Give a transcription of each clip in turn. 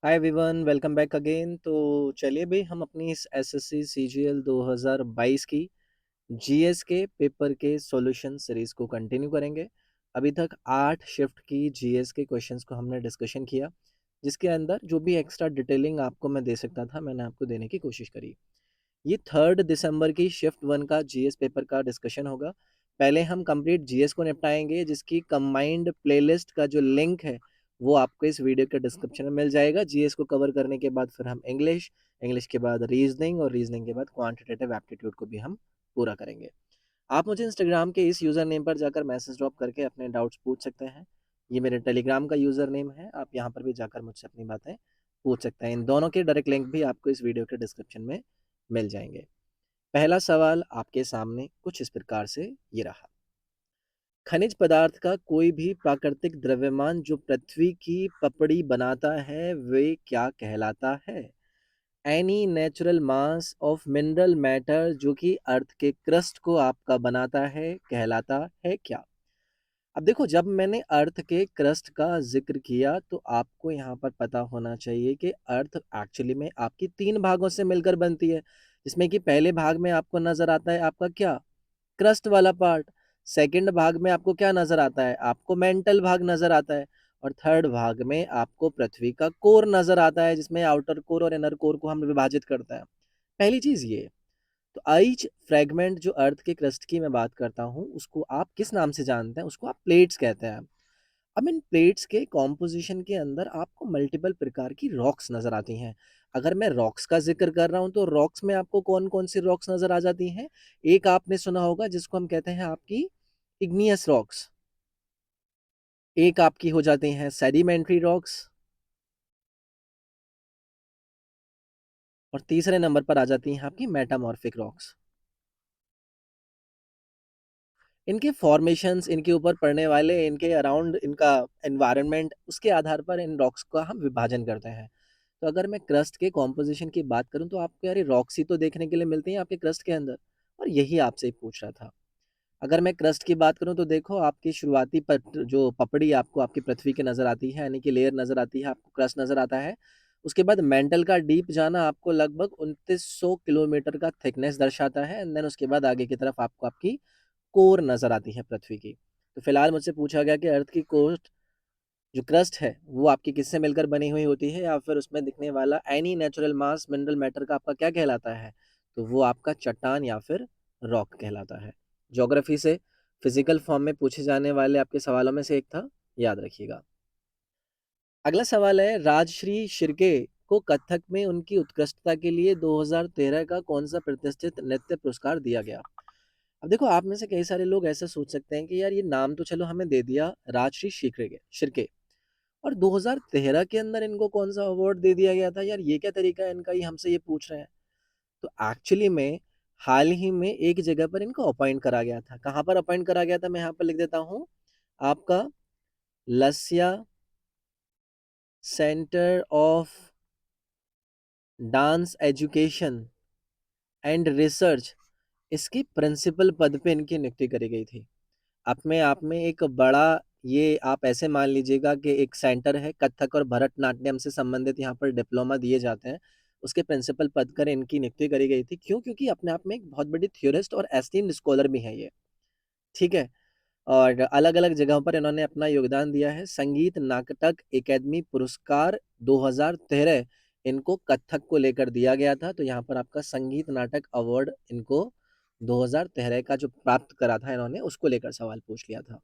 Hi everyone, welcome back again. तो चलिए भाई, हम अपनी इस एसएससी सीजीएल 2022 की जीएस के पेपर के सॉल्यूशन सीरीज को कंटिन्यू करेंगे। अभी तक 8 शिफ्ट की जीएस के क्वेश्चंस को हमने डिस्कशन किया, जिसके अंदर जो भी एक्स्ट्रा डिटेलिंग आपको मैं दे सकता था मैंने आपको देने की कोशिश करी। ये 3 दिसंबर की शिफ्ट 1 का जीएस पेपर का डिस्कशन होगा। पहले हम कंप्लीट जीएस को निपटाएंगे, जिसकी कंबाइंड प्लेलिस्ट का जो लिंक है वो आपको इस वीडियो के डिस्क्रिप्शन में मिल जाएगा। जीएस को कवर करने के बाद फिर हम इंग्लिश, इंग्लिश के बाद रीजनिंग और रीजनिंग के बाद क्वांटिटेटिव एप्टीट्यूड को भी हम पूरा करेंगे। आप मुझे इंस्टाग्राम के इस यूज़र नेम पर जाकर मैसेज ड्रॉप करके अपने डाउट्स पूछ सकते हैं। ये मेरे टेलीग्राम का यूज़र नेम है, आप यहाँ पर भी जाकर मुझसे अपनी बातें पूछ सकते हैं। इन दोनों के डायरेक्ट लिंक भी आपको इस वीडियो के डिस्क्रिप्शन में मिल जाएंगे। पहला सवाल आपके सामने कुछ इस प्रकार से ये रहा। खनिज पदार्थ का कोई भी प्राकृतिक द्रव्यमान जो पृथ्वी की पपड़ी बनाता है वे क्या कहलाता है? Any natural mass of mineral matter जो कि अर्थ के क्रस्ट को आपका बनाता है कहलाता है क्या? अब देखो, जब मैंने अर्थ के क्रस्ट का जिक्र किया तो आपको यहाँ पर पता होना चाहिए कि अर्थ एक्चुअली में आपकी 3 भागों से मिलकर बनती है, जिसमें कि पहले भाग में आपको नजर आता है आपका क्या, क्रस्ट वाला पार्ट। सेकंड भाग में आपको क्या नजर आता है, आपको मेंटल भाग नजर आता है। और थर्ड भाग में आपको पृथ्वी का कोर नजर आता है, जिसमें आउटर कोर और इनर कोर को हम विभाजित करते हैं। पहली चीज ये। तो आइज फ्रेगमेंट जो अर्थ के क्रस्ट की मैं बात करता हूँ, उसको आप किस नाम से जानते हैं? उसको आप प्लेट्स कहते हैं। अब इन प्लेट्स के कॉम्पोजिशन के अंदर आपको मल्टीपल प्रकार की रॉक्स नजर आती हैं। अगर मैं रॉक्स का जिक्र कर रहा हूं तो रॉक्स में आपको कौन कौन सी रॉक्स नजर आ जाती हैं? एक आपने सुना होगा जिसको हम कहते हैं आपकी इग्नियस रॉक्स। एक आपकी हो जाती हैं सेडिमेंट्री रॉक्स। और तीसरे नंबर पर आ जाती हैं आपकी मेटामॉर्फिक रॉक्स। इनके फॉर्मेशंस, इनके ऊपर पड़ने वाले, इनके अराउंड इनका एनवायरनमेंट, उसके आधार पर इन रॉक्स का हम विभाजन करते हैं। तो अगर मैं क्रस्ट के कॉम्पोजिशन की बात करूं तो आपको यार रॉक्स ही तो देखने के लिए मिलती हैं आपके क्रस्ट के अंदर, और यही आपसे ही पूछ रहा था। अगर मैं क्रस्ट की बात करूं तो देखो, आपकी शुरुआती जो पपड़ी आपको आपकी पृथ्वी की नजर आती है, यानी कि लेयर नजर आती है, आपको क्रस्ट नजर आता है। उसके बाद मेंटल का डीप जाना आपको लगभग 2900 किलोमीटर का थिकनेस दर्शाता है। एंड देन उसके बाद आगे की तरफ आपको आपकी कोर नजर आती है पृथ्वी की। तो फिलहाल मुझसे पूछा गया कि अर्थ की कोर जो क्रस्ट है वो आपकी किससे मिलकर बनी हुई होती है, या फिर उसमें दिखने वाला एनी नेचुरल मास मिनरल मैटर का आपका क्या कहलाता है? तो वो आपका चट्टान या फिर रॉक कहलाता है। ज्योग्राफी से फिजिकल फॉर्म में पूछे जाने वाले आपके सवालों में से एक था, याद रखिएगा। अगला सवाल है, राजश्री शिर्के को कथक में उनकी उत्कृष्टता के लिए 2013 का कौन सा प्रतिष्ठित नृत्य पुरस्कार दिया गया? अब देखो, आप में से कई सारे लोग ऐसा सोच सकते हैं कि यार ये नाम तो चलो हमें दे दिया, राजश्री शिर्के शिर्के, और 2013 के अंदर इनको कौन सा अवार्ड दे दिया गया था? यार ये क्या तरीका है इनका, ये हमसे ये पूछ रहे हैं। तो एक्चुअली में हाल ही में एक जगह पर इनको अपॉइंट करा गया था। कहाँ पर अपॉइंट करा गया था, मैं यहाँ पर लिख देता हूँ आपका, लसिया centre of dance education and research, इसकी प्रिंसिपल पद पे इनकी नियुक्ति करी गई थी। अपने आप में एक बड़ा, ये आप ऐसे मान लीजिएगा कि एक सेंटर है, कथक और भरतनाट्यम से संबंधित यहाँ पर डिप्लोमा दिए जाते हैं, उसके प्रिंसिपल पद कर इनकी नियुक्ति करी गई थी। क्यों? क्योंकि अपने आप में एक बहुत बड़ी थ्योरिस्ट और एस्टीम्ड स्कॉलर भी है ये। ठीक है। और अलग अलग जगहों पर इन्होंने अपना योगदान दिया है। संगीत नाटक एकेडमी पुरस्कार 2013 इनको कथक को लेकर दिया गया था। तो यहाँ पर आपका संगीत नाटक अवार्ड इनको 2013 का जो प्राप्त करा था इन्होंने, उसको लेकर सवाल पूछ लिया था।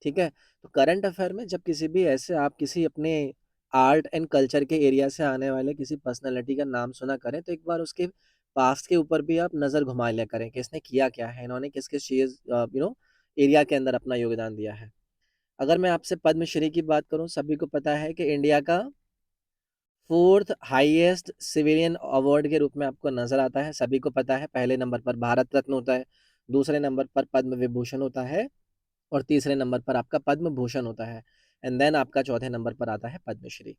ठीक है। तो करंट अफेयर में जब किसी भी ऐसे आप किसी अपने आर्ट एंड कल्चर के एरिया से आने वाले किसी पर्सनालिटी का नाम सुना करें, तो एक बार उसके पास्ट के ऊपर भी आप नज़र घुमा लिया करें कि इसने किया क्या है, इन्होंने किस किस चीज़ एरिया के अंदर अपना योगदान दिया है। अगर मैं आपसे पद्मश्री की बात करूं, सभी को पता है कि इंडिया का 4th हाईएस्ट सिविलियन अवार्ड के रूप में आपको नजर आता है। सभी को पता है, पहले नंबर पर भारत रत्न होता है, दूसरे नंबर पर पद्म विभूषण होता है, और तीसरे नंबर पर आपका पद्म भूषण होता है। एंड देन आपका चौथे नंबर पर आता है पद्मश्री।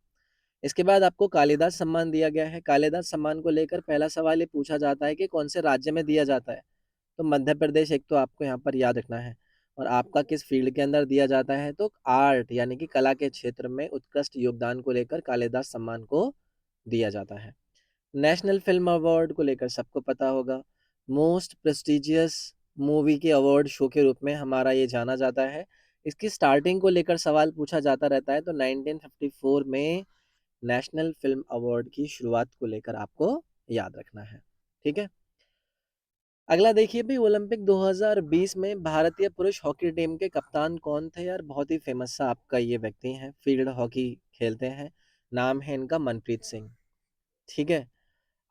इसके बाद आपको कालिदास सम्मान दिया गया है। कालिदास सम्मान को लेकर पहला सवाल ये पूछा जाता है कि कौन से राज्य में दिया जाता है? तो मध्य प्रदेश एक तो आपको यहाँ पर याद रखना है। और आपका किस फ़ील्ड के अंदर दिया जाता है, तो आर्ट यानी कि कला के क्षेत्र में उत्कृष्ट योगदान को लेकर कालिदास सम्मान को दिया जाता है। नेशनल फ़िल्म अवार्ड को लेकर सबको पता होगा, मोस्ट प्रेस्टिजियस मूवी के अवार्ड शो के रूप में हमारा ये जाना जाता है। इसकी स्टार्टिंग को लेकर सवाल पूछा जाता रहता है, तो 1954 में नेशनल फ़िल्म अवार्ड की शुरुआत को लेकर आपको याद रखना है, ठीक है? अगला देखिए भाई, ओलंपिक 2020 में भारतीय पुरुष हॉकी टीम के कप्तान कौन थे यार? बहुत ही फेमस सा आपका ये व्यक्ति हैं, फील्ड हॉकी खेलते हैं, नाम है इनका मनप्रीत सिंह, ठीक है?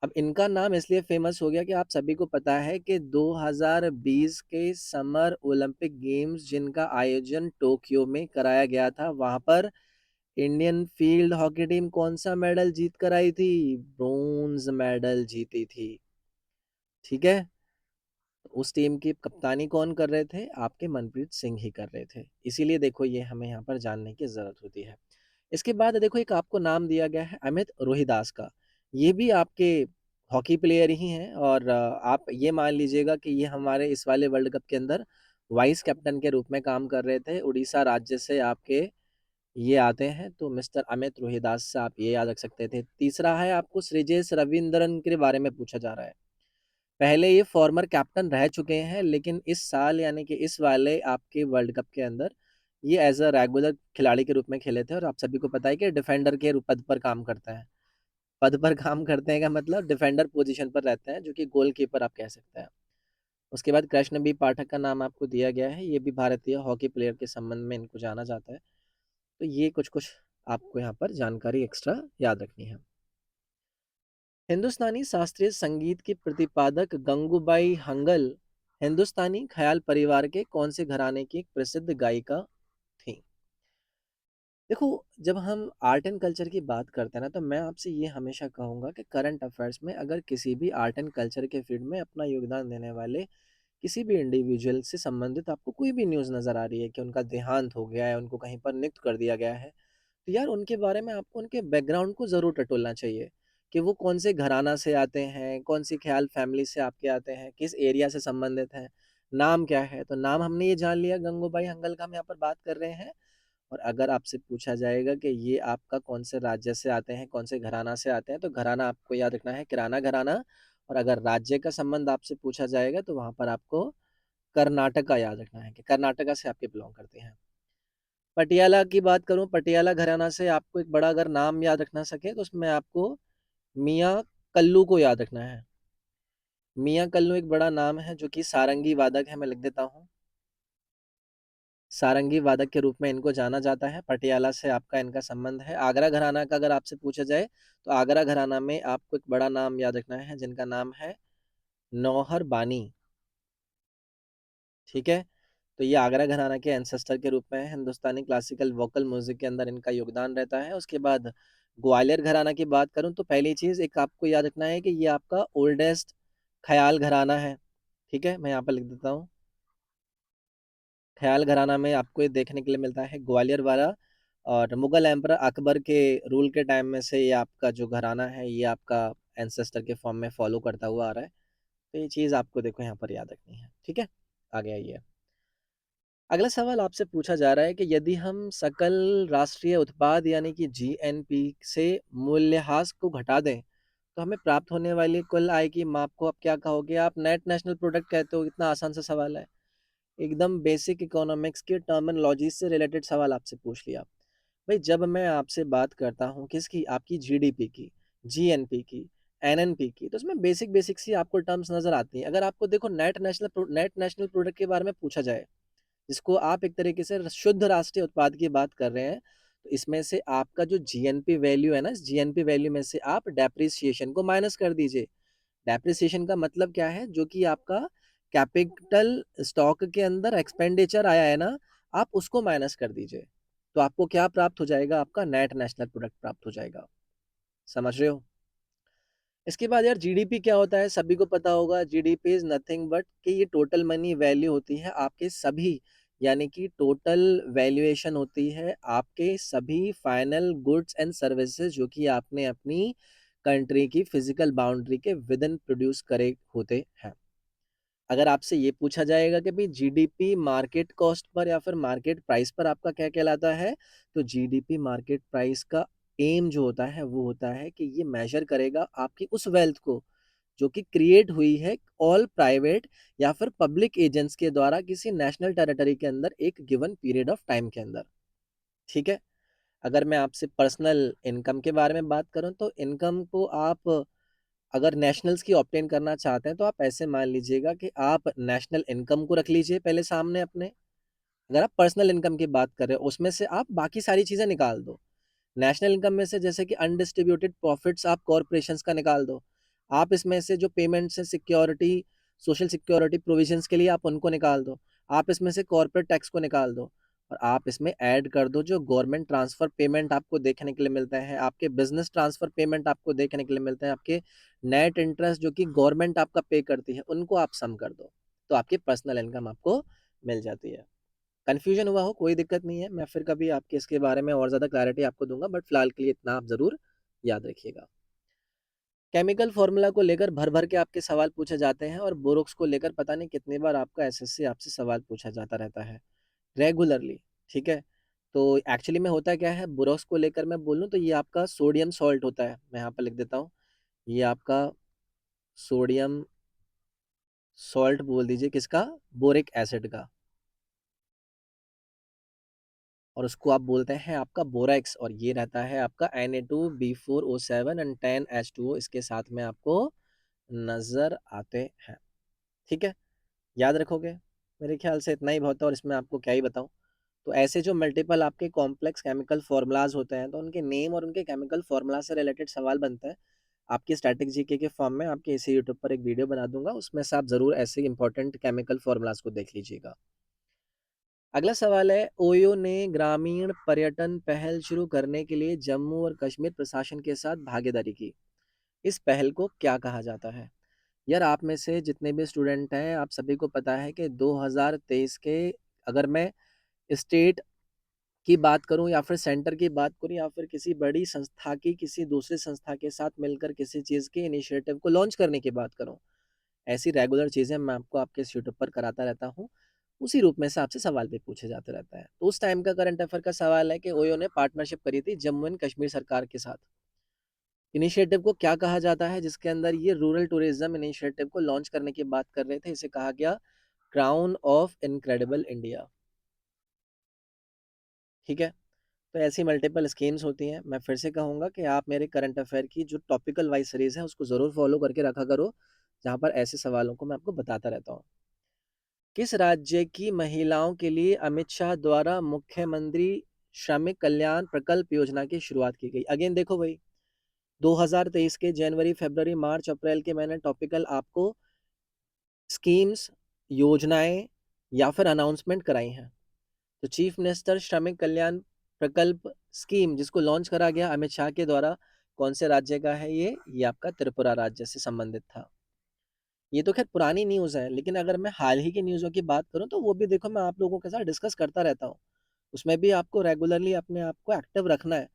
अब इनका नाम इसलिए फेमस हो गया कि आप सभी को पता है कि 2020 के समर ओलंपिक गेम्स जिनका आयोजन टोक्यो में कराया गया था, वहां पर इंडियन फील्ड हॉकी टीम कौन सा मेडल जीत कर आई थी? ब्रोंज मेडल जीती थी, ठीक है? उस टीम की कप्तानी कौन कर रहे थे? आपके मनप्रीत सिंह ही कर रहे थे। इसीलिए देखो ये हमें यहाँ पर जानने की ज़रूरत होती है। इसके बाद देखो एक आपको नाम दिया गया है अमित रोहिदास का। ये भी आपके हॉकी प्लेयर ही हैं और आप ये मान लीजिएगा कि ये हमारे इस वाले वर्ल्ड कप के अंदर वाइस कैप्टन के रूप में काम कर रहे थे। उड़ीसा राज्य से आपके ये आते हैं, तो मिस्टर अमित रोहिदास से आप ये याद रख सकते थे। तीसरा है, आपको श्रीजेश रविंद्रन के बारे में पूछा जा रहा है। पहले ये फॉर्मर कैप्टन रह चुके हैं, लेकिन इस साल यानी कि इस वाले आपके वर्ल्ड कप के अंदर ये एज अ रेगुलर खिलाड़ी के रूप में खेले थे और आप सभी को पता है कि डिफेंडर के पद पर काम करते हैं। पद पर काम करते हैं का मतलब डिफेंडर पोजीशन पर रहते हैं, जो कि गोलकीपर आप कह सकते हैं। उसके बाद कृष्ण बी पाठक का नाम आपको दिया गया है, ये भी भारतीय हॉकी प्लेयर के संबंध में इनको जाना जाता है। तो ये कुछ कुछ आपको यहाँ पर जानकारी एक्स्ट्रा याद रखनी है। हिंदुस्तानी शास्त्रीय संगीत की प्रतिपादक गंगूबाई हंगल हिंदुस्तानी ख्याल परिवार के कौन से घराने की एक प्रसिद्ध गायिका थी? देखो, जब हम आर्ट एंड कल्चर की बात करते हैं ना, तो मैं आपसे ये हमेशा कहूँगा कि करंट अफेयर्स में अगर किसी भी आर्ट एंड कल्चर के फील्ड में अपना योगदान देने वाले किसी भी इंडिविजुअल से संबंधित आपको कोई भी न्यूज़ नज़र आ रही है कि उनका देहांत हो गया है, उनको कहीं पर नियुक्त कर दिया गया है, तो यार उनके बारे में आपको उनके बैकग्राउंड को ज़रूर टटोलना चाहिए कि वो कौन से घराना से आते हैं, कौन सी ख्याल फैमिली से आपके आते हैं, किस एरिया से संबंधित हैं, नाम क्या है। तो नाम हमने ये जान लिया, गंगूबाई हंगल का हम यहाँ पर बात कर रहे हैं। और अगर आपसे पूछा जाएगा कि ये आपका कौन से राज्य से आते हैं, कौन से घराना से आते हैं, तो घराना आपको याद रखना है किराना घराना। और अगर राज्य का संबंध आपसे पूछा जाएगा तो वहाँ पर आपको कर्नाटक का याद रखना है कि कर्नाटका से आपके बिलोंग करते हैं। पटियाला की बात करूं, पटियाला घराना से आपको एक बड़ा अगर नाम याद रखना सके तो उसमें आपको मियाँ कल्लू को याद रखना है। मियाँ कल्लू एक बड़ा नाम है जो कि सारंगी वादक है, मैं लिख देता हूँ। सारंगी वादक के रूप में इनको जाना जाता है। पटियाला से आपका इनका संबंध है। आगरा घराना का अगर आपसे पूछा जाए तो आगरा घराना में आपको एक बड़ा नाम याद रखना है जिनका नाम है नौहर बानी, ठीक है? तो ये आगरा घराना के एंसेस्टर के रूप में है। हिंदुस्तानी क्लासिकल वोकल म्यूजिक के अंदर इनका योगदान रहता है। उसके बाद ग्वालियर घराना की बात करूं तो पहली चीज़ एक आपको याद रखना है कि ये आपका ओल्डेस्ट ख्याल घराना है, ठीक है? मैं यहाँ पर लिख देता हूँ। ख्याल घराना में आपको ये देखने के लिए मिलता है ग्वालियर वाला, और मुगल एम्परर अकबर के रूल के टाइम में से ये आपका जो घराना है ये आपका एंसेस्टर के फॉर्म में फॉलो करता हुआ आ रहा है। तो ये चीज़ आपको देखो यहाँ पर याद रखनी है, ठीक है? आगे आइए। अगला सवाल आपसे पूछा जा रहा है कि यदि हम सकल राष्ट्रीय उत्पाद यानी कि जीएनपी से मूल्यह्रास को घटा दें तो हमें प्राप्त होने वाली कुल आय की माप को आप क्या कहोगे? आप नेट नेशनल प्रोडक्ट कहते हो, इतना आसान सा सवाल है। एकदम बेसिक इकोनॉमिक्स के टर्मिनोलॉजी से रिलेटेड सवाल आपसे पूछ लिया। भाई जब मैं आपसे बात करता हूँ किसकी, आपकी जीडीपी की, जीएनपी की, एनएनपी की, तो उसमें बेसिक बेसिक सी आपको टर्म्स नजर आती हैं। अगर आपको देखो नेट नेशनल प्रोडक्ट के बारे में पूछा जाए, जिसको आप एक तरीके से शुद्ध राष्ट्रीय उत्पाद की बात कर रहे हैं, तो इसमें से आपका जो जीएनपी वैल्यू है ना, इस जीएनपी वैल्यू में से आप डेप्रिसिएशन को माइनस कर दीजिए। डेप्रिसिएशन का मतलब क्या है? जो कि आपका कैपिटल स्टॉक के अंदर एक्सपेंडिचर आया है ना, आप उसको माइनस कर दीजिए। तो आपको क्या प्राप्त हो जाएगा? आपका नेट नेशनल प्रोडक्ट प्राप्त हो जाएगा। समझ रहे हो? इसके बाद यार जीडीपी क्या होता है? सभी को पता होगा, जीडीपी इज नथिंग बट कि ये टोटल मनी वैल्यू होती है आपके सभी, यानी कि टोटल वैल्यूएशन होती है आपके सभी फाइनल गुड्स एंड सर्विसेज जो कि आपने अपनी कंट्री की फिजिकल बाउंड्री के विद इन प्रोड्यूस करे होते हैं। अगर आपसे ये पूछा जाएगा कि भाई जीडीपी मार्केट कॉस्ट पर या फिर मार्केट प्राइस पर आपका क्या कहलाता है, तो जीडीपी मार्केट प्राइस का एम जो होता है वो होता है कि ये मेजर करेगा आपकी उस वेल्थ को जो कि क्रिएट हुई है ऑल प्राइवेट या फिर पब्लिक एजेंट्स के द्वारा किसी नेशनल टेरिटरी के अंदर एक गिवन पीरियड ऑफ टाइम के अंदर। ठीक है। अगर मैं आपसे पर्सनल इनकम के बारे में बात करूं तो इनकम को आप अगर नेशनल्स की ऑब्टेन करना चाहते हैं तो आप ऐसे मान लीजिएगा कि आप नेशनल इनकम को रख लीजिए पहले सामने अपने। अगर आप पर्सनल इनकम की बात कर रहे हो उसमें से आप बाकी सारी चीजें निकाल दो। नेशनल इनकम में से जैसे कि अनडिस्ट्रीब्यूटेड प्रॉफिट्स आप कॉरपोरेशंस का निकाल दो। आप इसमें से जो पेमेंट्स है सिक्योरिटी सोशल सिक्योरिटी प्रोविजंस के लिए आप उनको निकाल दो। आप इसमें से कॉर्पोरेट टैक्स को निकाल दो और आप इसमें ऐड कर दो जो गवर्नमेंट ट्रांसफर पेमेंट आपको देखने के लिए मिलते हैं, आपके बिजनेस ट्रांसफर पेमेंट आपको देखने के लिए मिलते हैं, आपके नेट इंटरेस्ट जो कि गवर्नमेंट आपका पे करती है उनको आप सम कर दो, तो आपकी पर्सनल इनकम आपको मिल जाती है। कन्फ्यूजन हुआ हो कोई दिक्कत नहीं है, मैं फिर कभी आपके इसके बारे में और ज़्यादा क्लैरिटी आपको दूंगा, बट फिलहाल के लिए इतना आप ज़रूर याद रखिएगा। केमिकल फॉर्मूला को लेकर भर भर के आपके सवाल पूछे जाते हैं और बोरोक्स को लेकर पता नहीं कितनी बार आपका एसएससी आपसे सवाल पूछा जाता रहता है रेगुलरली। ठीक है। तो एक्चुअली में होता क्या है, बोरोक्स को लेकर मैं बोलूँ तो ये आपका सोडियम सॉल्ट होता है, मैं यहाँ पर लिख देता हूँ। ये आपका सोडियम सॉल्ट बोल दीजिए किसका, बोरिक एसिड का। और उसको आप बोलते हैं आपका बोरैक्स और ये रहता है आपका Na2B4O7 एंड 10H2O इसके साथ में आपको नजर आते हैं। ठीक है। याद रखोगे, मेरे ख्याल से इतना ही बहुत है और इसमें आपको क्या ही बताऊं। तो ऐसे जो मल्टीपल आपके कॉम्प्लेक्स केमिकल फार्मूलाज होते हैं तो उनके नेम और उनके केमिकल फार्मूला से रिलेटेड सवाल बनते हैं। आपकी स्टैटिक जीके के फॉर्म में आपके इसी यूट्यूब पर एक वीडियो बना दूंगा, उसमें से आप जरूर ऐसे इंपॉर्टेंट केमिकल फार्मूलाज को देख लीजिएगा। अगला सवाल है, ओयो ने ग्रामीण पर्यटन पहल शुरू करने के लिए जम्मू और कश्मीर प्रशासन के साथ भागीदारी की। इस पहल को क्या कहा जाता है? यार आप में से जितने भी स्टूडेंट हैं आप सभी को पता है कि 2023 के, अगर मैं स्टेट की बात करूं या फिर सेंटर की बात करूं या फिर किसी बड़ी संस्था की किसी दूसरी संस्था के साथ मिलकर किसी चीज़ के इनिशिएटिव को लॉन्च करने की बात करूं, ऐसी रेगुलर चीज़ें मैं आपको आपके इस यूट्यूब पर कराता रहता हूँ। उसी रूप में से आपसे सवाल भी पूछे जाते रहता है। तो उस टाइम का करंट अफेयर का सवाल है कि ओयो ने पार्टनरशिप करी थी जम्मू एंड कश्मीर सरकार के साथ। इनिशिएटिव को क्या कहा जाता है जिसके अंदर ये रूरल टूरिज्म इनिशिएटिव को लॉन्च करने की बात कर रहे थे, इसे कहा गया क्राउन ऑफ इनक्रेडिबल इंडिया। ठीक है। तो ऐसी मल्टीपल स्कीम्स होती हैं। मैं फिर से कहूँगा कि आप मेरे करंट अफेयर की जो टॉपिकल वाइज सीरीज है उसको ज़रूर फॉलो करके रखा करो, जहाँ पर ऐसे सवालों को मैं आपको बताता रहता हूँ। किस राज्य की महिलाओं के लिए अमित शाह द्वारा मुख्यमंत्री श्रमिक कल्याण प्रकल्प योजना की शुरुआत की गई? अगेन देखो भाई, 2023 के जनवरी फरवरी मार्च अप्रैल के मैंने टॉपिकल आपको स्कीम्स, योजनाएं या फिर अनाउंसमेंट कराई हैं। तो चीफ मिनिस्टर श्रमिक कल्याण प्रकल्प स्कीम जिसको लॉन्च करा गया अमित शाह के द्वारा, कौन से राज्य का है ये आपका त्रिपुरा राज्य से संबंधित था। ये तो खैर पुरानी न्यूज़ है, लेकिन अगर मैं हाल ही की न्यूज़ों की बात करूँ तो वो भी देखो मैं आप लोगों के साथ डिस्कस करता रहता हूँ। उसमें भी आपको रेगुलरली अपने आप को एक्टिव रखना है।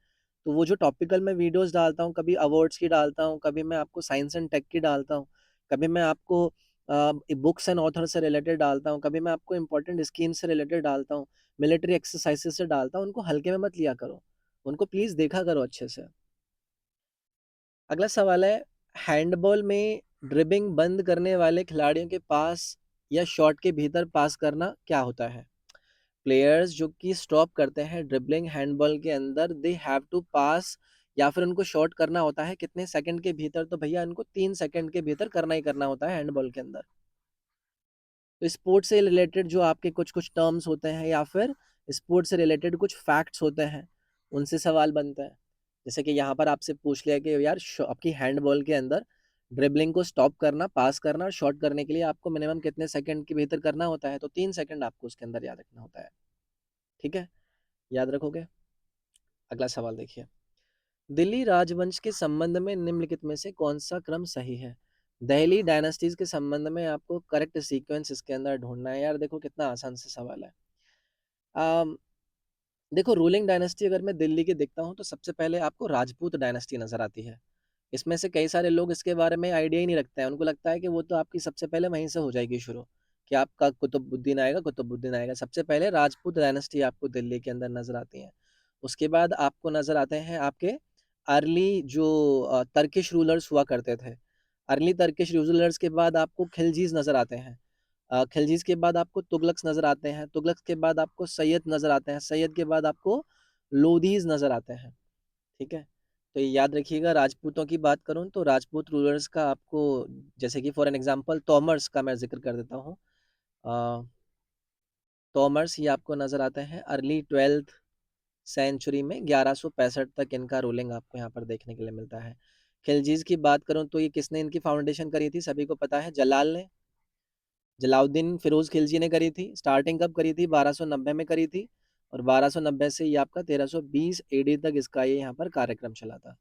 तो वो जो टॉपिकल मैं वीडियोस डालता हूँ, कभी अवार्ड्स की डालता हूँ, कभी मैं आपको साइंस एंड टेक की डालता हूँ, कभी मैं आपको बुक्स एंड ऑथर से रिलेटेड डालता हूँ, कभी मैं आपको इंपॉर्टेंट स्कीम से रिलेटेड डालता हूँ, मिलिट्री एक्सरसाइजेस से डालता हूँ। उनको हल्के में मत लिया करो, उनको प्लीज़ देखा करो अच्छे से। अगला सवाल है, हैंडबॉल में ड्रिबिंग बंद करने वाले खिलाड़ियों के पास या शॉट के भीतर पास करना क्या होता है? प्लेयर्स जो कि स्टॉप करते हैं ड्रिबलिंग हैंडबॉल के अंदर, दे हैव टू पास या फिर उनको शॉट करना होता है कितने सेकंड के भीतर? तो भैया इनको 3 सेकंड के भीतर करना ही करना होता है हैंडबॉल के अंदर। तो स्पोर्ट्स से रिलेटेड जो आपके कुछ कुछ टर्म्स होते हैं या फिर स्पोर्ट्स से रिलेटेड कुछ फैक्ट्स होते हैं, उनसे सवाल बनता है। जैसे कि यहाँ पर आपसे पूछ लिया कि यार आपकी हैंडबॉल के अंदर ड्रिबलिंग को स्टॉप करना, पास करना और शॉट करने के लिए आपको मिनिमम कितने सेकंड के भीतर करना होता है? तो 3 सेकंड आपको उसके अंदर याद रखना होता है। ठीक है। याद रखोगे। अगला सवाल देखिए, दिल्ली राजवंश के संबंध में निम्नलिखित में से कौन सा क्रम सही है? दिल्ली डायनेस्टीज के संबंध में आपको करेक्ट सीक्वेंस इसके अंदर ढूंढना है। यार देखो कितना आसान सा सवाल है। अम, देखो रूलिंग डायनेस्टी अगर मैं दिल्ली की देखता हूँ तो सबसे पहले आपको राजपूत डायनेस्टी नजर आती है। इसमें से कई सारे लोग इसके बारे में आइडिया ही नहीं रखते हैं, उनको लगता है कि वो तो आपकी सबसे पहले वहीं से हो जाएगी शुरू, कि आपका कुतुबुद्दीन आएगा, कुतुबुद्दीन आएगा। सबसे पहले राजपूत डायनेस्टी आपको दिल्ली के अंदर नजर आती है। उसके बाद आपको नजर आते हैं आपके अर्ली जो तर्किश रूलर्स हुआ करते थे। अर्ली तर्किश रूलर्स के बाद आपको खिलजीज नजर आते हैं। खिलजीज के बाद आपको तुगलक्स नजर आते हैं। तुगलक्स के बाद आपको सैयद नजर आते हैं। सैयद के बाद आपको लोधीज नजर आते हैं। ठीक है, तो ये याद रखिएगा। राजपूतों की बात करूं तो राजपूत रूलर्स का आपको, जैसे कि फॉर एन एग्जांपल तोमर्स का मैं जिक्र कर देता हूँ। तोमर्स ये आपको नजर आते हैं अर्ली 12th सेंचुरी में, 1165 तक इनका रूलिंग आपको यहाँ पर देखने के लिए मिलता है। खिलजीज की बात करूं तो ये किसने इनकी फाउंडेशन करी थी, सभी को पता है, जलाल ने, जलाउद्दीन फिरोज खिलजी ने करी थी। स्टार्टिंग कब करी थी, 1290 में करी थी, और 1290 से ये आपका 1320 एडी तक इसका ये यहाँ पर कार्यक्रम चला था।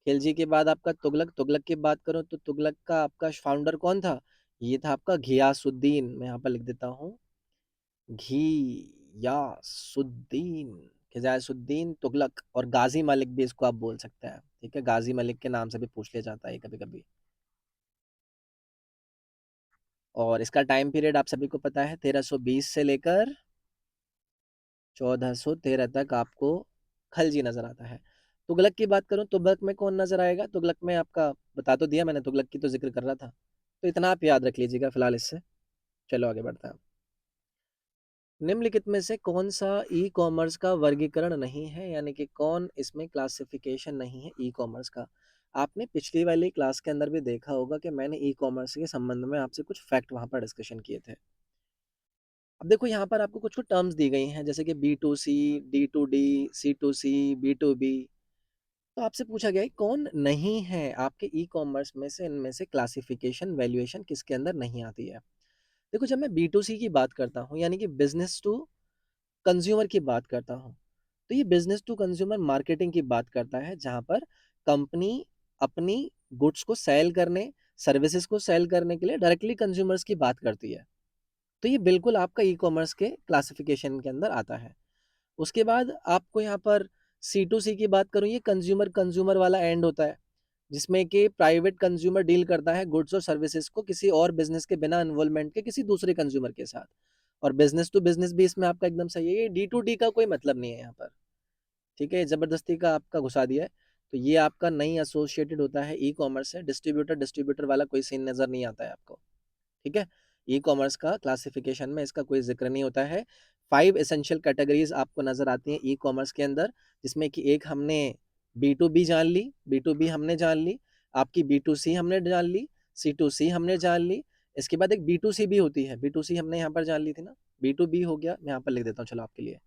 खिलजी के बाद आपका तुगलक। तुगलक की बात करूं तो तुगलक का आपका फाउंडर कौन था, ये था आपका घियासुद्दीन। मैं यहाँ पर लिख देता हूँ, घियासुद्दीन, घियासुद्दीन तुगलक, और गाजी मलिक भी इसको आप बोल सकते हैं। ठीक है, गाजी मलिक के नाम से भी पूछ लिया जाता है कभी कभी। और इसका टाइम पीरियड आप सभी को पता है, 1320 से लेकर 1413 तक आपको खलजी नजर आता है। तुगलक की बात करूं, तुगलक में कौन नजर आएगा, तुगलक में आपका बता तो दिया मैंने, तुगलक की तो जिक्र कर रहा था, तो इतना आप याद रख लीजिएगा फिलहाल इससे। चलो आगे बढ़ते हैं। निम्नलिखित में से कौन सा ई कॉमर्स का वर्गीकरण नहीं है, यानी कि कौन इसमें क्लासिफिकेशन नहीं है ई कॉमर्स का। आपने पिछली वाली क्लास के अंदर भी देखा होगा कि मैंने ई कॉमर्स के संबंध में आपसे कुछ फैक्ट वहां पर डिस्कशन किए थे। अब देखो यहाँ पर आपको कुछ कुछ टर्म्स दी गई हैं, जैसे कि B2C, D2D, C2C, B2B। तो आपसे पूछा गया है कौन नहीं है आपके ई कॉमर्स में से, इनमें से क्लासिफिकेशन वैल्यूएशन किसके अंदर नहीं आती है। देखो, जब मैं B2C की बात करता हूँ, यानी कि बिजनेस टू कंज्यूमर की बात करता हूँ, तो ये बिजनेस टू कंज्यूमर मार्केटिंग की बात करता है, जहाँ पर कंपनी अपनी गुड्स को सेल करने, सर्विसेज को सेल करने के लिए डायरेक्टली कंज्यूमर्स की बात करती है। तो ये बिल्कुल आपका ई कॉमर्स के क्लासिफिकेशन के अंदर आता है। उसके बाद आपको यहाँ पर C2C की बात करूँ, ये कंज्यूमर कंज्यूमर वाला एंड होता है, जिसमें कि प्राइवेट कंज्यूमर डील करता है गुड्स और सर्विसेज को किसी और बिजनेस के बिना इन्वॉल्वमेंट के किसी दूसरे कंज्यूमर के साथ। और बिजनेस टू बिजनेस भी इसमें आपका एकदम सही है, ये D2D का कोई मतलब नहीं है यहाँ पर। ठीक है, जबरदस्ती का आपका घुसा दिया है, तो ये आपका नहीं एसोसिएटेड होता है ई कॉमर्स से। डिस्ट्रीब्यूटर डिस्ट्रीब्यूटर वाला कोई सीन नजर नहीं आता है आपको। ठीक है, ई कॉमर्स का क्लासिफिकेशन में इसका कोई जिक्र नहीं होता है। 5 एसेंशियल कैटेगरीज आपको नजर आती हैं ई कॉमर्स के अंदर, जिसमें कि एक हमने B2B जान ली, B2B हमने जान ली, आपकी B2C हमने जान ली, C2C हमने जान ली। इसके बाद एक B2C भी होती है, B2C हमने यहाँ पर जान ली थी ना। B2B हो गया, मैं यहाँ पर लिख देता हूँ चलो आपके लिए।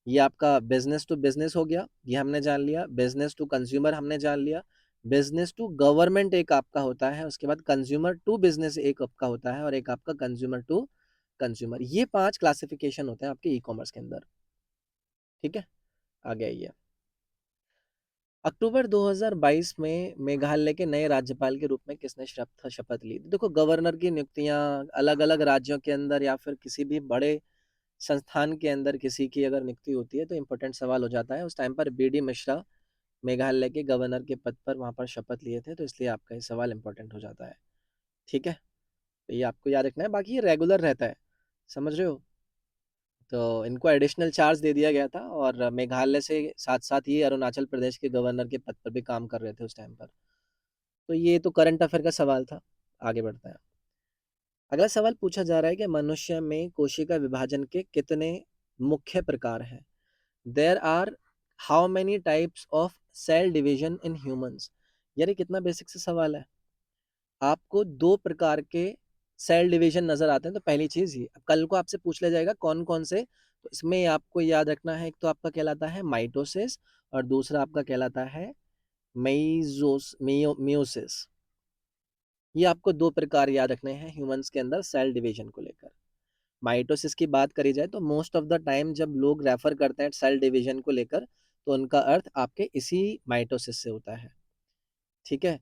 ये आपका बिजनेस टू बिजनेस हो गया, ये हमने जान लिया। बिजनेस टू कंज्यूमर हमने जान लिया। बिजनेस टू गवर्नमेंट एक आपका होता है, उसके बाद कंज्यूमर टू बिजनेस एक आपका होता है, और एक आपका कंज्यूमर टू कंज्यूमर। ये 5 क्लासिफिकेशन होते हैं आपके ई कॉमर्स के अंदर। ठीक है, आगे आइए। अक्टूबर 2022 में मेघालय के नए राज्यपाल के रूप में किसने शपथ ली। देखो, गवर्नर की नियुक्तियां अलग अलग राज्यों के अंदर या फिर किसी भी बड़े संस्थान के अंदर किसी की अगर नियुक्ति होती है तो इम्पोर्टेंट सवाल हो जाता है। उस टाइम पर B.D. मिश्रा मेघालय के गवर्नर के पद पर वहां पर शपथ लिए थे, तो इसलिए आपका ये सवाल इम्पोर्टेंट हो जाता है। ठीक है, तो ये आपको याद रखना है, बाकी ये रेगुलर रहता है, समझ रहे हो। तो इनको एडिशनल चार्ज दे दिया गया था, और मेघालय से साथ साथ ये अरुणाचल प्रदेश के गवर्नर के पद पर भी काम कर रहे थे उस टाइम पर। तो ये तो करंट अफेयर का सवाल था। आगे बढ़ते हैं। अगला सवाल पूछा जा रहा है कि मनुष्य में कोशिका विभाजन के कितने मुख्य प्रकार हैं। There are how many types of cell division in humans. यार ये कितना बेसिक से सवाल है। आपको 2 प्रकार के सेल डिवीजन नजर आते हैं, तो पहली चीज ये, कल को आपसे पूछ लिया जाएगा कौन कौन से, तो इसमें आपको याद रखना है, एक तो आपका कहलाता है माइटोसिस, और दूसरा आपका कहलाता है मियोसिस। ये आपको 2 प्रकार याद रखने हैं ह्यूमंस के अंदर सेल डिवीजन को लेकर। माइटोसिस की बात करी जाए तो मोस्ट ऑफ द टाइम जब लोग रेफर करते हैं सेल डिवीजन को लेकर, तो उनका अर्थ आपके इसी माइटोसिस से होता है। ठीक है,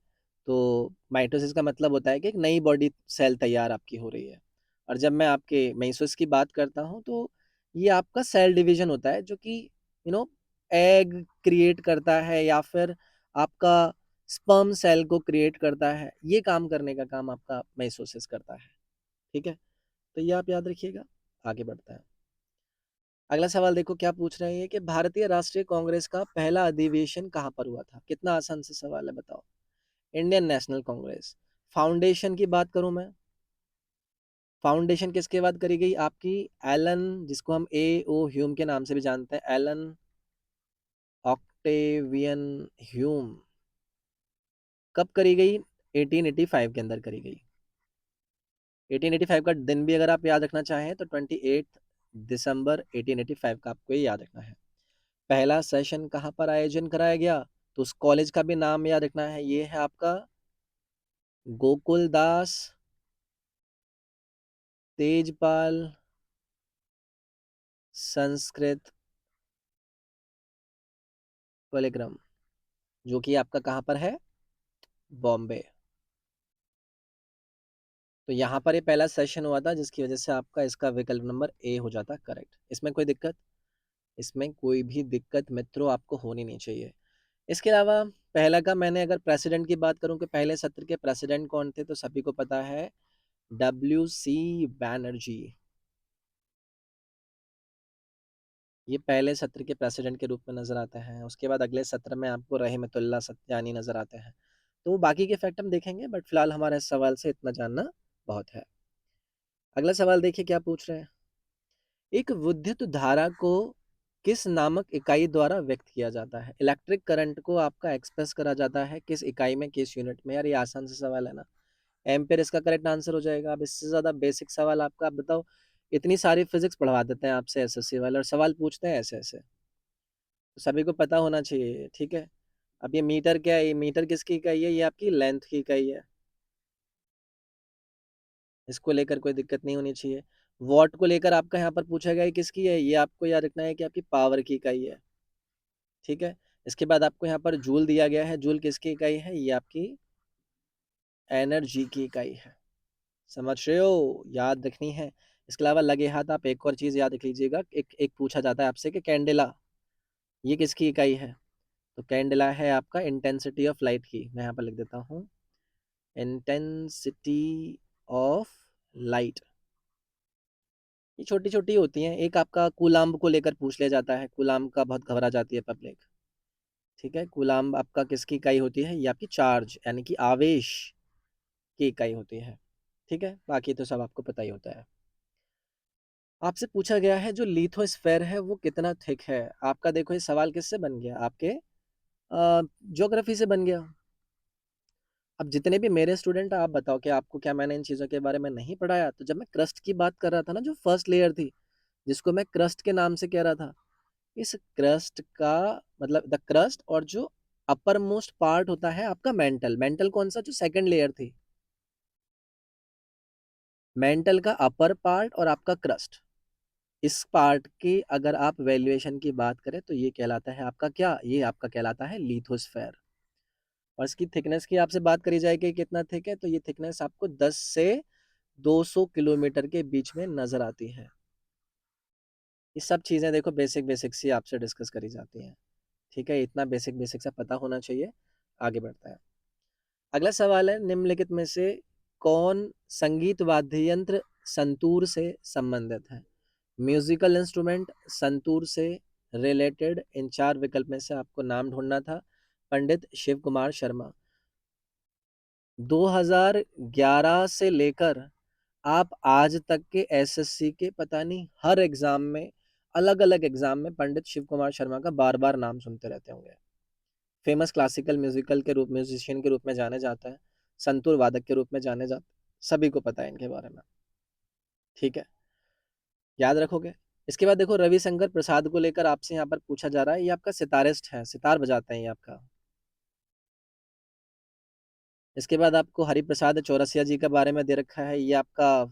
तो माइटोसिस का मतलब होता है कि एक नई बॉडी सेल तैयार आपकी हो रही है। और जब मैं आपके मेइसोसिस की बात करता हूँ, तो ये आपका सेल डिवीजन होता है, जो कि यू नो एग क्रिएट करता है, या फिर आपका स्पर्म सेल को क्रिएट करता है, ये काम करने का काम आपका मेसोसिस करता है। ठीक है, तो ये आप याद रखिएगा। आगे बढ़ता है। अगला सवाल देखो क्या पूछ रहे हैं ये कि भारतीय राष्ट्रीय कांग्रेस का पहला अधिवेशन कहाँ पर हुआ था। कितना आसान से सवाल है, बताओ। Indian national Congress. फाउंडेशन की बात करूं मैं, फाउंडेशन किसके बाद करी गई आपकी, एलन, जिसको हम ए ओ ह्यूम के नाम से भी जानते हैं, एलन ऑक्टेवियन ह्यूम। कब करी गई, 1885 के अंदर करी गई। 1885 का दिन भी अगर आप याद रखना चाहें तो 28 दिसंबर 1885 का आपको ये याद रखना है। पहला सेशन कहाँ पर आयोजन कराया गया, तो उस कॉलेज का भी नाम याद रखना है, ये है आपका गोकुल दास तेजपाल संस्कृत कॉलेक्रम, जो कि आपका कहाँ पर है, बॉम्बे। तो यहाँ पर ये पहला सेशन हुआ था, जिसकी वजह से आपका इसका विकल्प नंबर ए हो जाता करेक्ट। इसमें कोई दिक्कत, इसमें कोई भी दिक्कत मित्रों आपको होनी नहीं चाहिए। इसके अलावा पहला का मैंने अगर प्रेसिडेंट की बात करूं कि पहले सत्र के प्रेसिडेंट कौन थे, तो सभी को पता है WC बैनर्जी। ये पहले सत्र के प्रेसिडेंट के रूप में नजर आते हैं। उसके बाद अगले सत्र में आपको रहमतुल्लाह सत्यानी नजर आते हैं। तो बाकी के फैक्ट हम देखेंगे, बट फिलहाल हमारे इस सवाल से इतना जानना बहुत है। अगला सवाल देखिए क्या पूछ रहे हैं। एक विद्युत धारा को किस नामक इकाई द्वारा व्यक्त किया जाता है। इलेक्ट्रिक करंट को आपका एक्सप्रेस करा जाता है किस इकाई में, किस यूनिट में। यार ये आसान से सवाल है ना, एम्पेयर इसका करेक्ट आंसर हो जाएगा। अब इससे ज्यादा बेसिक सवाल आपका, आप बताओ। इतनी सारी फिजिक्स पढ़वा देते हैं आपसे एसएससी वाले, और सवाल पूछते हैं ऐसे ऐसे, तो सभी को पता होना चाहिए। ठीक है, अब ये मीटर क्या है, ये मीटर किसकी इकाई है, ये आपकी लेंथ की इकाई है। इसको लेकर कोई दिक्कत नहीं होनी चाहिए। वॉट को लेकर आपका यहाँ पर पूछा गया है किसकी है, ये आपको याद रखना है कि आपकी पावर की इकाई है। ठीक है, इसके बाद आपको यहाँ पर जूल दिया गया है, जूल किसकी इकाई है, ये आपकी एनर्जी की इकाई है। समझ रहे हो, याद रखनी है। इसके अलावा लगे हाथ आप एक और चीज याद रख लीजिएगा, एक एक पूछा जाता है आपसे कि कैंडेला, ये किसकी इकाई है। तो कैंडेला है आपका इंटेंसिटी ऑफ लाइट की। मैं यहाँ पर लिख देता हूँ इंटेंसिटी ऑफ लाइट। ये छोटी छोटी होती हैं। एक आपका कूलाम्ब को लेकर पूछ लिया जाता है, कूलाम्ब का बहुत घबरा जाती है पब्लिक। ठीक है, कूलाम्ब आपका किसकी इकाई होती है, ये आपकी चार्ज यानी कि आवेश की इकाई होती है। ठीक है, बाकी तो सब आपको पता ही होता है। आपसे पूछा गया है जो लिथोस्फेयर है वो कितना थिक है। आपका देखो ये सवाल किससे बन गया, आपके ज्योग्राफी से बन गया। अब जितने भी मेरे स्टूडेंट, आप बताओ कि आपको क्या मैंने इन चीज़ों के बारे में नहीं पढ़ाया। तो जब मैं क्रस्ट की बात कर रहा था ना, जो फर्स्ट लेयर थी, जिसको मैं क्रस्ट के नाम से कह रहा था, इस क्रस्ट का मतलब द क्रस्ट, और जो अपर मोस्ट पार्ट होता है आपका मेंटल, मेंटल कौन सा, जो सेकंड लेयर थी, मेंटल का अपर पार्ट और आपका क्रस्ट, इस पार्ट की अगर आप वैल्यूएशन की बात करें तो ये कहलाता है आपका क्या, ये आपका कहलाता है लिथोस्फेयर। और इसकी थिकनेस की आपसे बात करी जाए कि कितना थिक है, तो ये थिकनेस आपको 10 से 200 किलोमीटर के बीच में नजर आती है। ये सब चीज़ें देखो बेसिक बेसिक सी आपसे डिस्कस करी जाती हैं। ठीक है, इतना बेसिक बेसिक सा पता होना चाहिए। आगे बढ़ता है। अगला सवाल है, निम्नलिखित में से कौन संगीत वाद्य यंत्र संतूर से संबंधित है। म्यूजिकल इंस्ट्रूमेंट संतूर से रिलेटेड, इन चार विकल्प में से आपको नाम ढूंढना था। पंडित शिव कुमार शर्मा। 2011 से लेकर आप आज तक के एसएससी के पता नहीं हर एग्जाम में, अलग अलग एग्जाम में पंडित शिव कुमार शर्मा का बार बार नाम सुनते रहते होंगे। फेमस क्लासिकल म्यूजिकल के रूप, म्यूजिशियन के रूप में जाने जाता है, संतूर वादक के रूप में जाने जाते, सभी को पता है इनके बारे में। ठीक है, याद रखोगे। इसके बाद देखो रविशंकर प्रसाद को लेकर आपसे यहाँ पर पूछा जा रहा है, ये आपका सितारिस्ट है, सितार बजाते हैं ये आपका। इसके बाद आपको हरिप्रसाद चौरसिया जी के बारे में दे रखा है, ये आपका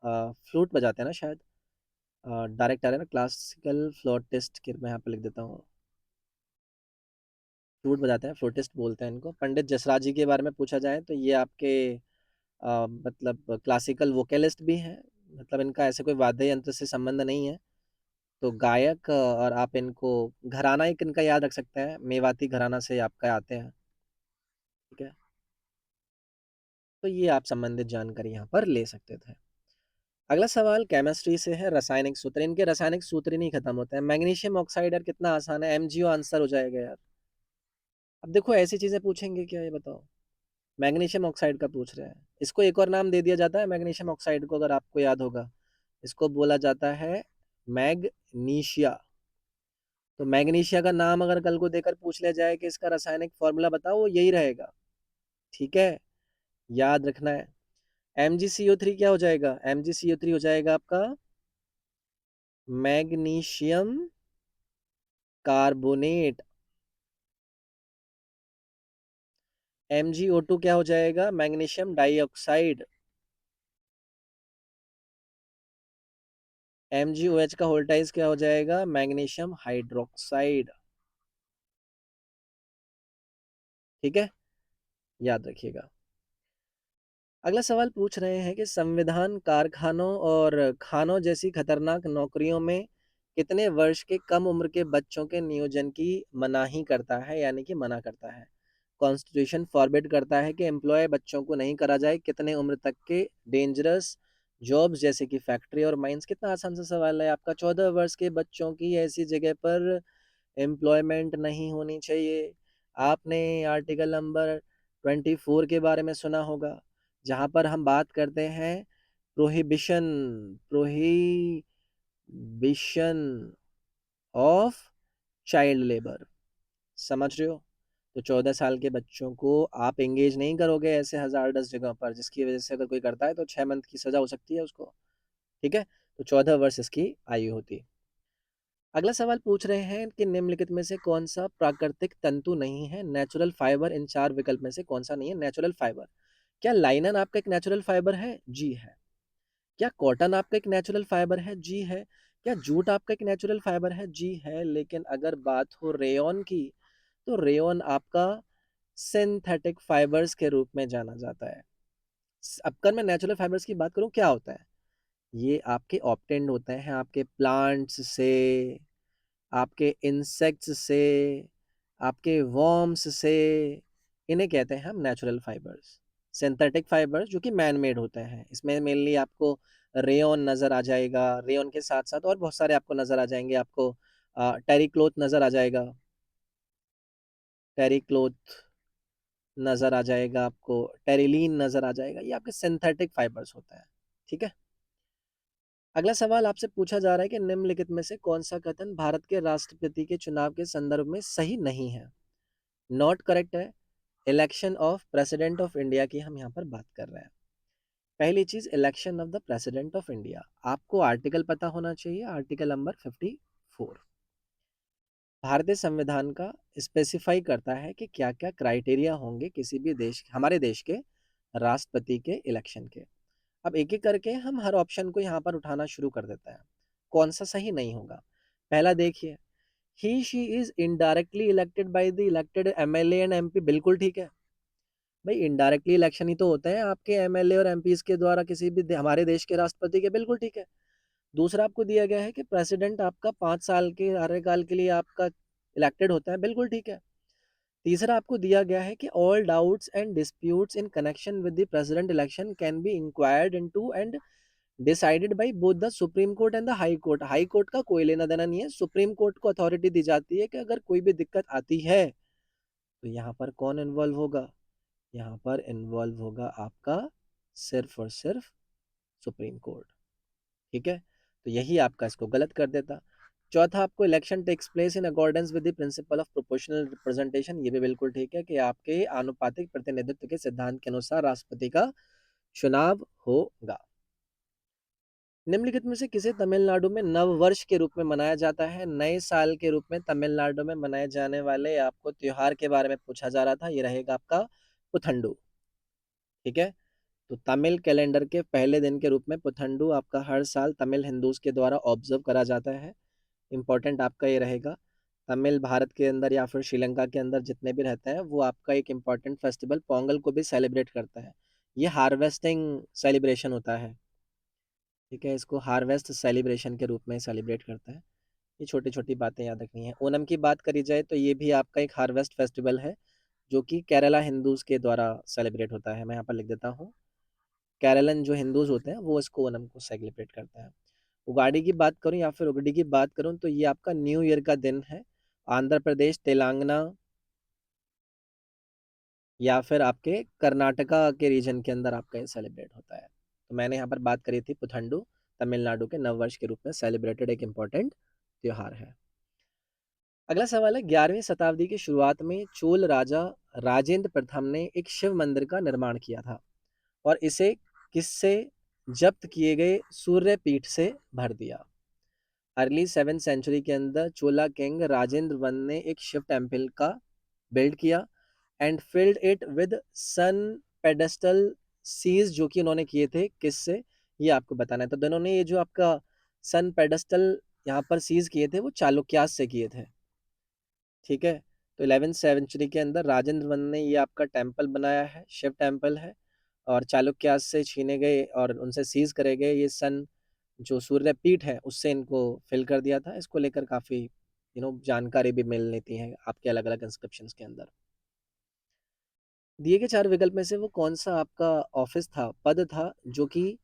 फ्लूट बजाते हैं ना शायद, डायरेक्टर है ना, क्लासिकल फ्लूटिस्ट के मैं यहाँ पे लिख देता हूँ, फ्लूट बजाते हैं, फ्लूटिस्ट बोलते हैं इनको। पंडित जसराज जी के बारे में पूछा जाए तो ये आपके मतलब क्लासिकल वोकलिस्ट भी हैं, मतलब इनका ऐसे कोई वाद्य यंत्र से संबंध नहीं है। तो गायक, और आप इनको घराना एक इनका याद रख सकते हैं, मेवाती घराना से आपका आते हैं। तो ये आप संबंधित जानकारी यहाँ पर ले सकते थे। अगला सवाल केमिस्ट्री से है, रासायनिक सूत्र। इनके रासायनिक सूत्र ही नहीं खत्म होते हैं। मैग्नीशियम ऑक्साइड यार कितना आसान है, एमजीओ आंसर हो जाएगा यार। अब देखो ऐसी चीजें पूछेंगे क्या, ये बताओ। मैग्नीशियम ऑक्साइड का पूछ रहे हैं, इसको एक और नाम दे दिया जाता है मैग्नीशियम ऑक्साइड को, अगर आपको याद होगा। इसको बोला जाता है मैग्नीशिया। तो मैग्नीशिया का नाम अगर कल को देकर पूछ लिया जाए कि इसका रासायनिक फॉर्मूला बताओ, वो यही रहेगा। ठीक है, याद रखना है। MgCO3 क्या हो जाएगा, MgCO3 हो जाएगा आपका मैग्नीशियम कार्बोनेट। MgO2 क्या हो जाएगा, मैग्नीशियम डाइऑक्साइड। MgOH का वोल्टाइज क्या हो जाएगा, मैग्नीशियम हाइड्रोक्साइड। ठीक है, याद रखिएगा। अगला सवाल पूछ रहे हैं कि संविधान कारखानों और खानों जैसी खतरनाक नौकरियों में कितने वर्ष के कम उम्र के बच्चों के नियोजन की मनाही करता है, यानी कि मना करता है। कॉन्स्टिट्यूशन फॉरबिड करता है कि एम्प्लॉय बच्चों को नहीं करा जाए कितने उम्र तक के डेंजरस जॉब्स जैसे कि फैक्ट्री और माइंस। कितना आसान सा सवाल है आपका। 14 वर्ष के बच्चों की ऐसी जगह पर एम्प्लॉयमेंट नहीं होनी चाहिए। आपने आर्टिकल नंबर 24 के बारे में सुना होगा, जहाँ पर हम बात करते हैं prohibition prohibition of child labour. समझ रहे हो। तो 14 साल के बच्चों को आप एंगेज नहीं करोगे ऐसे हजार दस जगहों पर, जिसकी वजह से अगर कोई करता है तो 6 मंथ की सजा हो सकती है उसको। ठीक है, तो 14 वर्ष इसकी आयु होती है। अगला सवाल पूछ रहे हैं कि निम्नलिखित में से कौन सा प्राकृतिक तंतु नहीं है, नेचुरल फाइबर। इन चार विकल्प में से कौन सा नहीं है नेचुरल फाइबर। क्या लाइनन आपका एक नेचुरल फाइबर है, जी है। क्या कॉटन आपका एक नेचुरल फाइबर है, जी है। क्या जूट आपका एक नेचुरल फाइबर है, जी है। लेकिन अगर बात हो रेयन की, तो रेयन आपका सिंथेटिक फाइबर्स के रूप में जाना जाता है। अब कर मैं नेचुरल फाइबर्स की बात करूं, क्या होता है, ये आपके ऑप्टेंड होते हैं आपके प्लांट्स से, आपके इंसेक्ट्स से, आपके वॉर्म्स से। इन्हें कहते हैं हम नेचुरल फाइबर्स। सिंथेटिक फाइबर्स जो कि मैन मेड होते हैं, इसमें मेनली आपको रेयन नज़र आ जाएगा। रेयन के साथ साथ और बहुत सारे आपको नज़र आ जाएंगे। आपको टेरी क्लोथ नज़र आ जाएगा, टेरी क्लोथ नज़र आ जाएगा आपको, टेरिलीन नज़र आ जाएगा। ये आपके सिंथेटिक फाइबर्स होते हैं। ठीक है, अगला सवाल आपसे पूछा जा रहा है कि निम्नलिखित में से कौन सा कथन भारत के राष्ट्रपति के चुनाव के संदर्भ में सही नहीं है। नॉट करेक्ट है। Election of president of India की हम यहाँ पर बात कर रहे हैं। पहली चीज, election of the president of India, आपको आर्टिकल पता होना चाहिए, आर्टिकल नंबर 54 भारतीय संविधान का स्पेसिफाई करता है कि क्या क्या क्राइटेरिया होंगे किसी भी देश, हमारे देश के राष्ट्रपति के इलेक्शन के। अब एक एक करके हम हर ऑप्शन को यहाँ पर उठाना शुरू कर देते हैं, कौन सा सही नहीं होगा। पहला देखिए, he she is indirectly elected by the elected MLA and MP. बिल्कुल ठीक है भाई, इनडायरेक्टली इलेक्शन ही तो होते हैं आपके एमएलए और एमपीज के द्वारा किसी भी हमारे देश के राष्ट्रपति के। बिल्कुल ठीक है। दूसरा आपको दिया गया है कि प्रेसिडेंट आपका 5 साल के कार्यकाल के लिए आपका इलेक्टेड होता है। बिल्कुल ठीक है। तीसरा आपको दिया गया है कि all doubts and disputes in connection with the president election can be inquired into and decided by both the supreme court and the high court. High court का कोई लेना देना नहीं है, सुप्रीम कोर्ट को अथॉरिटी दी जाती है कि अगर कोई भी दिक्कत आती है तो यहाँ पर कौन इन्वॉल्व होगा, यहाँ पर इन्वॉल्व होगा आपका सिर्फ और सिर्फ सुप्रीम कोर्ट। ठीक है, तो यही आपका इसको गलत कर देता। चौथा, आपको election takes place in accordance with the principle of proportional representation. ये भी बिल्कुल ठीक है कि आपके आनुपातिक प्रतिनिधित्व के सिद्धांत के अनुसार राष्ट्रपति का चुनाव होगा। निम्नलिखित में से किसे तमिलनाडु में नव वर्ष के रूप में मनाया जाता है, नए साल के रूप में तमिलनाडु में मनाए जाने वाले आपको त्योहार के बारे में पूछा जा रहा था। ये रहेगा आपका पुथंडू। ठीक है, तो तमिल कैलेंडर के पहले दिन के रूप में पुथंडू आपका हर साल तमिल हिंदूज के द्वारा ऑब्जर्व करा जाता है। इम्पोर्टेंट आपका ये रहेगा, तमिल भारत के अंदर या फिर श्रीलंका के अंदर जितने भी रहते हैं वो आपका एक इम्पॉर्टेंट फेस्टिवल पोंगल को भी सेलिब्रेट करता है। ये हार्वेस्टिंग सेलिब्रेशन होता है। ठीक है, इसको हार्वेस्ट सेलिब्रेशन के रूप में सेलिब्रेट करता है। ये छोटी छोटी बातें याद रखनी है। ओणम की बात करी जाए तो ये भी आपका एक हार्वेस्ट फेस्टिवल है, जो कि केरला हिंदूज़ के द्वारा सेलिब्रेट होता है। मैं यहाँ पर लिख देता हूँ, केरलन जो हिंदूज़ होते हैं वो इसको ओणम को सेलिब्रेट करते हैं। उगाड़ी की बात करूँ या फिर उगड़ी की बात करूँ तो ये आपका न्यू ईयर का दिन है। आंध्र प्रदेश, तेलंगाना या फिर आपके कर्नाटका के रीजन के अंदर आपका ये सेलिब्रेट होता है। तो मैंने यहाँ पर बात करी थी पुथंडू, तमिलनाडु के नववर्ष के रूप में सेलिब्रेटेड एक इम्पॉर्टेंट त्योहार है। अगला सवाल है, 11वीं शताब्दी की शुरुआत में चोल राजा राजेंद्र प्रथम ने एक शिव मंदिर का निर्माण किया था और इसे किससे जब्त किए गए सूर्य पीठ से भर दिया। अर्ली 7th सेंचुरी के अंदर चोला किंग राजेंद्र वन ने एक शिव टेम्पल का बिल्ड किया and filled it with sun pedestal seas, जो कि उन्होंने किए थे किससे, ये आपको बताना है। तो दोनों ने ये जो आपका सन पेडेस्टल यहाँ पर सीज किए थे वो चालुक्यास से किए थे, ठीक है। तो 11th सेंचुरी के अंदर राजेंद्र वन ने ये आपका टेम्पल बनाया है, शिव टेम्पल है, और चालुक्यास से छीने गए और उनसे सीज करे गए ये सन जो सूर्य पीठ है उससे इनको फिल कर दिया था। इसको लेकर काफ़ी जानकारी भी मिल लेती है आपके अलग अलग इंस्क्रिप्शंस के अंदर। दिए गए 4 विकल्प में से वो कौन सा आपका ऑफिस था, पद था, जो कि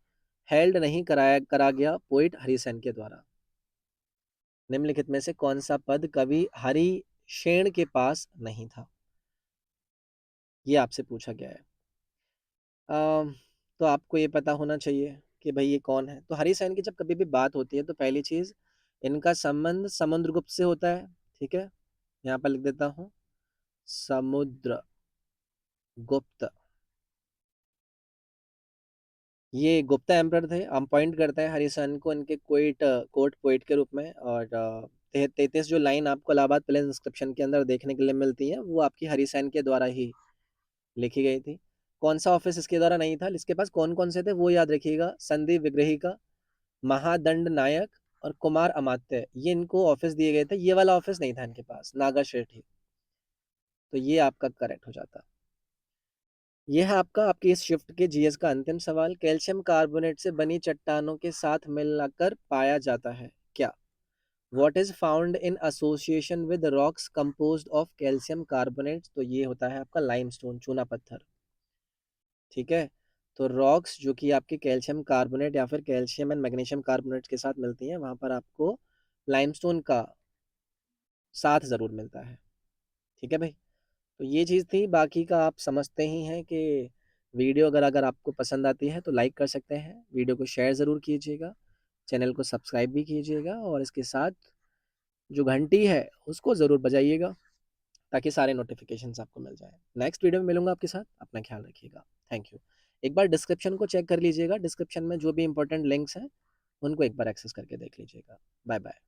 हेल्ड नहीं करा गया पोइट हरिसेन के द्वारा। निम्नलिखित में से कौन सा पद कवि हरिशेन के पास नहीं था, ये आपसे पूछा गया है। तो आपको ये पता होना चाहिए कि भाई ये कौन है। तो हरिसेन की जब कभी भी बात होती है तो पहली चीज़, इनका संबंध समुद्रगुप्त से होता है, ठीक है। यहाँ पर लिख देता हूँ, समुद्रगुप्त। ये गुप्ता एम्परर थे। हम पॉइंट करते हैं हरिसन को इनके कोर्ट पोइट के रूप में। और 33 जो लाइन आपको इलाहाबाद प्लेस इंस्क्रिप्शन के अंदर देखने के लिए मिलती है वो आपकी हरिसेन के द्वारा ही लिखी गई थी। कौन सा ऑफिस इसके द्वारा नहीं था, इसके पास कौन कौन से थे वो याद रखिएगा, संदीप विग्रही का, महादंड नायक और कुमार अमात्य, ये इनको ऑफिस दिए गए थे। ये वाला ऑफिस नहीं था इनके पास, नागा शेठ ही। तो ये आपका करेक्ट हो जाता। ये है आपकी इस शिफ्ट के जीएस का अंतिम सवाल। कैल्शियम कार्बोनेट से बनी चट्टानों के साथ मिलकर पाया जाता है क्या? What is found in association with rocks composed of calcium carbonate? तो ये होता है आपका लाइमस्टोन, चूना पत्थर, ठीक है। तो रॉक्स जो कि आपके कैल्शियम कार्बोनेट या फिर कैल्शियम एंड मैग्नीशियम कार्बोनेट के साथ मिलती हैं, वहाँ पर आपको लाइमस्टोन का साथ ज़रूर मिलता है, ठीक है भाई। तो ये चीज़ थी, बाकी का आप समझते ही हैं कि वीडियो अगर अगर आपको पसंद आती है तो लाइक कर सकते हैं, वीडियो को शेयर ज़रूर कीजिएगा, चैनल को सब्सक्राइब भी कीजिएगा और इसके साथ जो घंटी है उसको ज़रूर बजाइएगा ताकि सारे नोटिफिकेशंस आपको मिल जाएं। नेक्स्ट वीडियो में मिलूंगा आपके साथ, अपना ख्याल रखिएगा, थैंक यू। एक बार डिस्क्रिप्शन को चेक कर लीजिएगा, डिस्क्रिप्शन में जो भी इंपॉर्टेंट लिंक्स हैं उनको एक बार एक्सेस करके देख लीजिएगा। Bye bye.